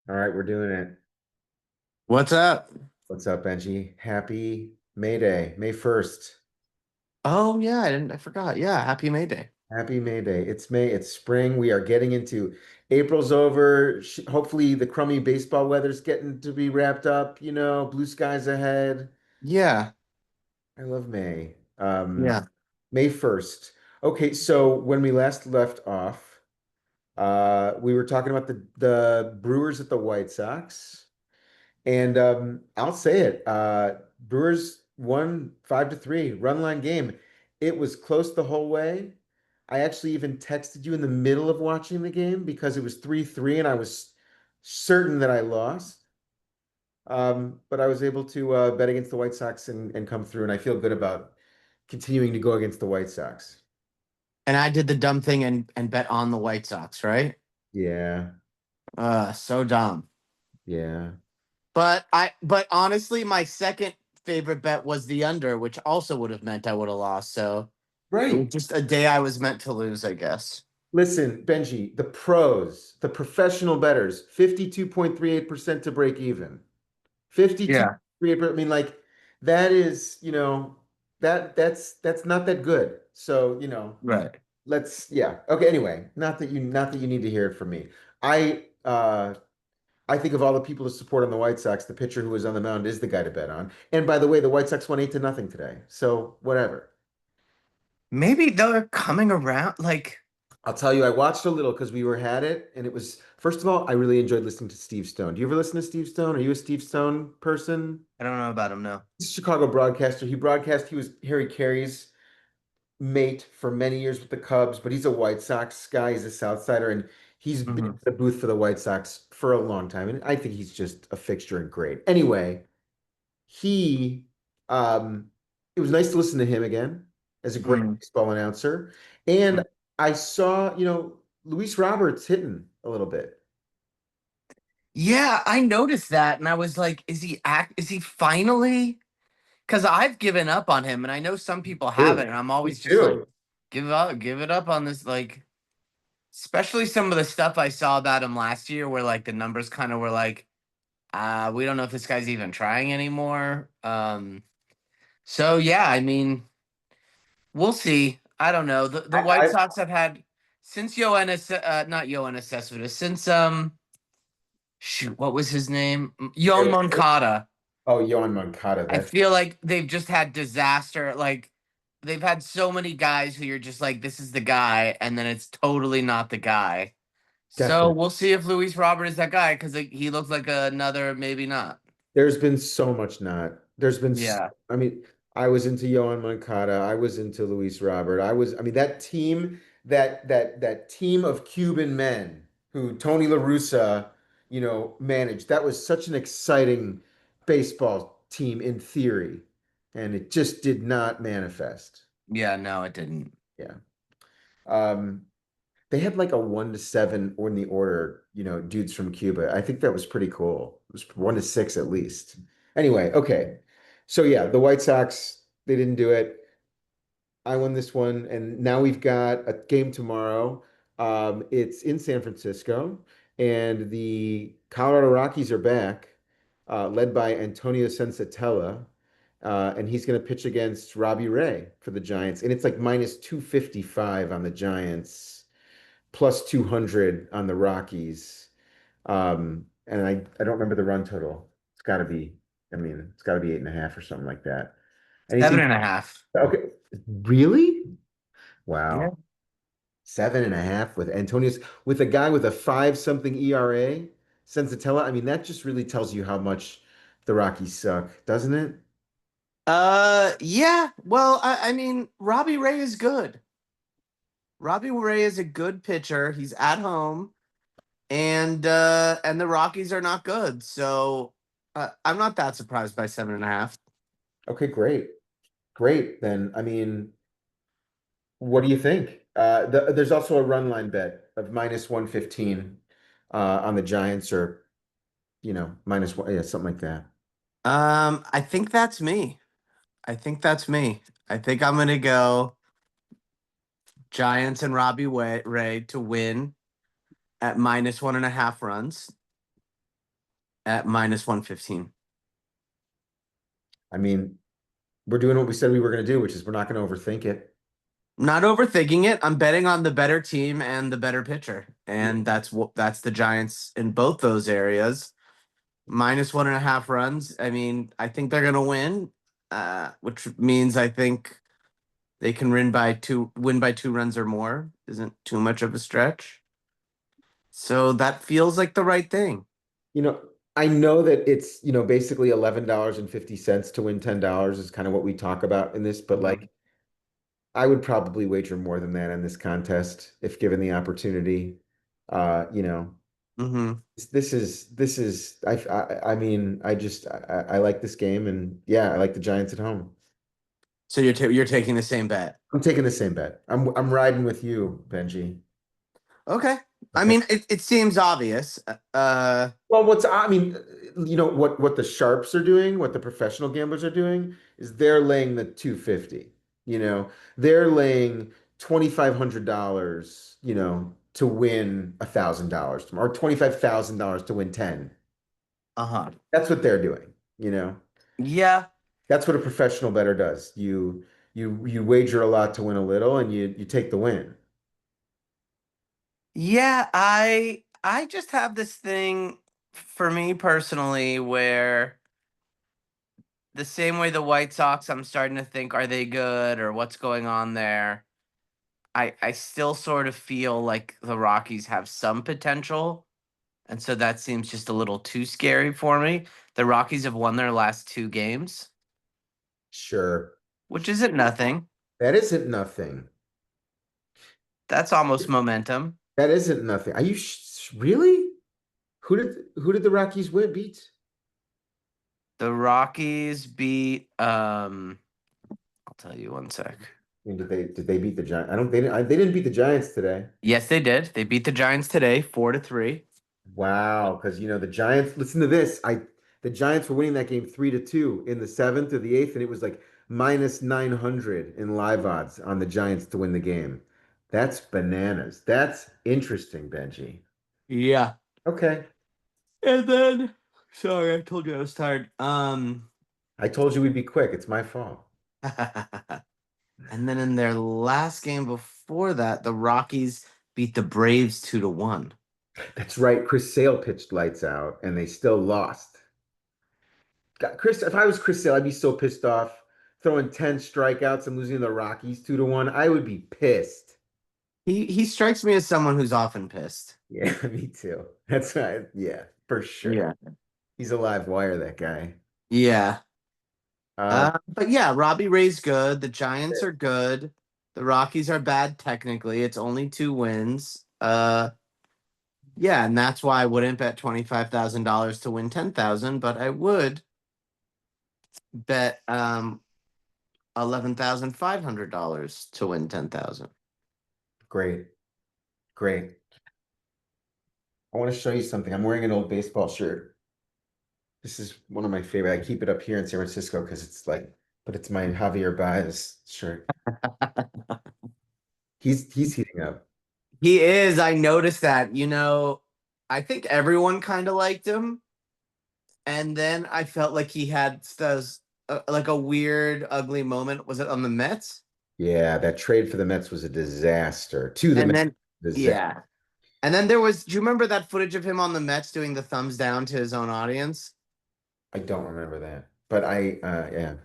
All right, we're doing it. What's up? What's up, Benji? Happy May Day, May 1st. Oh yeah, I forgot. Yeah, happy May Day. Happy May Day. It's May, it's spring. We are getting into April's over. Hopefully, the crummy baseball weather's getting to be wrapped up, blue skies ahead. Yeah. I love May. Yeah. May 1st. Okay, so when we last left off, we were talking about the Brewers at the White Sox. And I'll say it. Brewers won 5-3, run line game. It was close the whole way. I actually even texted you in the middle of watching the game because it was 3-3 and I was certain that I lost. But I was able to bet against the White Sox and come through, and I feel good about continuing to go against the White Sox. And I did the dumb thing and bet on the White Sox, right? Yeah, So dumb. yeah. But honestly, my second favorite bet was the under, which also would have meant I would have lost. So it was Right. just a day I was meant to lose, I guess. Listen, Benji, the pros, the professional bettors, 52.38% to break even. 52 Yeah. I mean, like that is, that's not that good. So, Right. yeah. Okay, anyway, not that you need to hear it from me. I think of all the people to support on the White Sox, the pitcher who was on the mound is the guy to bet on. And by the way, the White Sox won 8-0 today. So, whatever. Maybe they're coming around. Like, I'll tell you, I watched a little because we were had it, and it was first of all, I really enjoyed listening to Steve Stone. Do you ever listen to Steve Stone? Are you a Steve Stone person? I don't know about him now. He's a Chicago broadcaster. He was Harry Caray's mate for many years with the Cubs, but he's a White Sox guy. He's a South Sider, and he's been in Hmm. the booth for the White Sox for a long time. And I think he's just a fixture and great. Anyway, he um it was nice to listen to him again as a great Mm. baseball announcer. And I saw, Luis Roberts hitting a little bit. Yeah, I noticed that, and I was like, Is he finally? Because I've given up on him, and I know some people haven't, Dude, and I'm me always just like, too. give it up on this. Like, especially some of the stuff I saw about him last year, where like the numbers kind of were like, we don't know if this guy's even trying anymore. So yeah, I mean, we'll see. I don't know. The White I Sox have had since not Yoenis Cespedes, since shoot, what was his name? Yoan Moncada. Oh, Yohan Moncada, I that's feel like they've just had disaster. Like they've had so many guys who you're just like, this is the guy, and then it's totally not the guy. So definitely. we'll see if Luis Robert is that guy because he looks like another maybe not. There's been so much not. Yeah, I mean, I was into Yohan Moncada. I was into Luis Robert. I mean, that team, that team of Cuban men who Tony La Russa, managed. That was such an exciting baseball team in theory, and it just did not manifest. yeah, no, it didn't. Yeah. Um, they had like a 1-7 in the order, dudes from Cuba. I think that was pretty cool. It was 1-6 at least. Anyway, okay. So yeah, the White Sox, they didn't do it. I won this one, and now we've got a game tomorrow. It's in San Francisco, and the Colorado Rockies are back, led by Antonio Sensatella, and he's going to pitch against Robbie Ray for the Giants, and it's like minus 255 on the Giants plus 200 on the Rockies. And I don't remember the run total. It's got to be 8.5 or something like that. Seven Anything? and a half. Okay. Really? Yeah. Wow. 7.5 with Antonius, with a guy with a five something ERA, Sensatella. I mean, that just really tells you how much the Rockies suck, doesn't it? Yeah. Well, I mean, Robbie Ray is good. Robbie Ray is a good pitcher. He's at home, and the Rockies are not good. So I'm not that surprised by 7.5. Okay, great. Great. Then, I mean, what do you think? There's also a run line bet of minus 115 on the Giants or, minus one, yeah, something like that. I think that's me. I think that's me. I think I'm gonna go Giants and Ray to win at minus 1.5 runs. at -115. I mean, we're doing what we said we were going to do, which is we're not going to overthink it. Not overthinking it. I'm betting on the better team and the better pitcher, Yeah. and that's the Giants in both those areas. -1.5 runs. I mean, I think they're gonna win, which means I think they can win by 2 runs or more. Isn't too much of a stretch. So that feels like the right thing. You know, I know that it's, basically $11.50 to win $10 is kind of what we talk about in this, but Mm-hmm. like I would probably wager more than that in this contest if given the opportunity. You know, Mm-hmm. this is I mean, I like this game and yeah, I like the Giants at home. So you're taking the same bet. I'm taking the same bet. I'm riding with you, Benji. Okay. I Okay. mean, it seems obvious. Well, I mean, what the sharps are doing, what the professional gamblers are doing is they're laying the 250. They're laying $2,500, to win $1,000 or $25,000 to win 10. Uh-huh. That's what they're doing. Yeah. That's what a professional bettor does. You wager a lot to win a little and you take the win. Yeah, I just have this thing for me personally where the same way the White Sox, I'm starting to think, are they good or what's going on there? I still sort of feel like the Rockies have some potential, and so that seems just a little too scary for me. The Rockies have won their last 2 games, Sure. which isn't nothing. That isn't nothing. That's almost momentum. That isn't nothing. Are you really? Who did the Rockies beat? The Rockies beat I'll tell you one sec. I mean, did they beat the Giants? I don't they didn't beat the Giants today. Yes, they did. They beat the Giants today, 4-3. Wow, because the Giants, listen to this. The Giants were winning that game 3-2 in the seventh or the eighth, and it was like -900 in live odds on the Giants to win the game. That's bananas. That's interesting, Benji. Yeah. Okay. And then, sorry, I told you I was tired. I told you we'd be quick. It's my fault. And then in their last game before that, the Rockies beat the Braves 2-1. That's right. Chris Sale pitched lights out, and they still lost. God, Chris, if I was Chris Sale, I'd be so pissed off throwing 10 strikeouts and losing to the Rockies 2-1. I would be pissed. He strikes me as someone who's often pissed. Yeah, me too. That's right. Yeah, for sure. Yeah. He's a live wire, that guy. Yeah. Um, But yeah, Robbie Ray's good. The Giants are good. The Rockies are bad technically. It's only 2 wins. Yeah, and that's why I wouldn't bet $25,000 to win 10,000, but I would bet $11,500 to win 10,000. great, great. I want to show you something. I'm wearing an old baseball shirt. This is one of my favorite. I keep it up here in San Francisco because but it's my Javier Baez shirt. He's heating up. He is. I noticed that. I think everyone kind of liked him, and then I felt like he had like a weird, ugly moment. Was it on the Mets? Yeah, that trade for the Mets was a disaster. To the And Mets, then, disaster. yeah. And then there was. Do you remember that footage of him on the Mets doing the thumbs down to his own audience? I don't remember that, but yeah.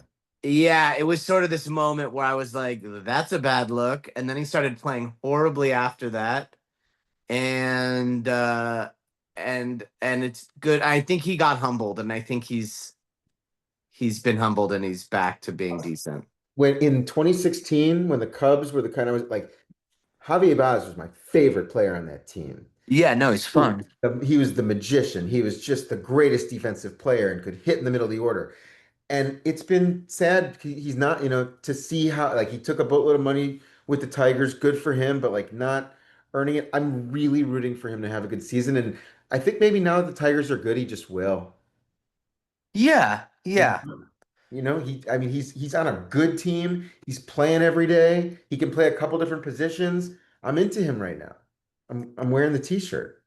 Yeah, it was sort of this moment where I was like, "That's a bad look," and then he started playing horribly after that, and it's good. I think he got humbled, and I think he's been humbled, and he's back to being decent. When in 2016, when the Cubs were the kind of like Javier Baez was my favorite player on that team. Yeah, no, he's fun. He was the magician. He was just the greatest defensive player and could hit in the middle of the order. And it's been sad. He's not, to see how like he took a boatload of money with the Tigers. Good for him, but like not earning it. I'm really rooting for him to have a good season. And I think maybe now that the Tigers are good, he just will. Yeah, He, yeah, I mean, he's on a good team. He's playing every day. He can play a couple different positions. I'm into him right now. I'm wearing the t-shirt.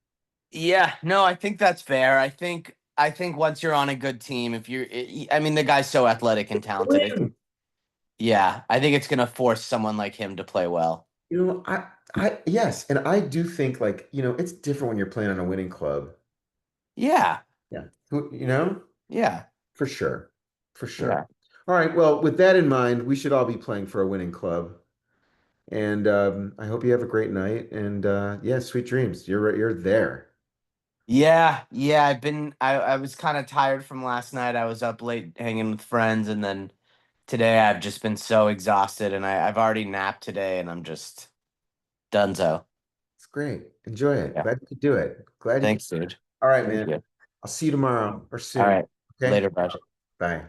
yeah. No, I think that's fair. I think I think once you're on a good team, if you're, I mean, the guy's so athletic and talented. I think, Win. yeah, I think it's gonna force someone like him to play well. Yes, and I do think like, it's different when you're playing on a winning club. Yeah, Yeah. You know, yeah, for sure. For sure. yeah, All right. Well, with that in mind, we should all be playing for a winning club. And I hope you have a great night. And yeah, sweet dreams. You're there. yeah. I was kind of tired from last night. I was up late hanging with friends, and then today I've just been so exhausted, and I've already napped today, and I'm just donezo. It's great. Enjoy it. Yeah, Glad you could do it. Glad you could. thanks, dude. All right, Thank man. you. I'll see you tomorrow or All soon. right, Okay? later, bud. Bye.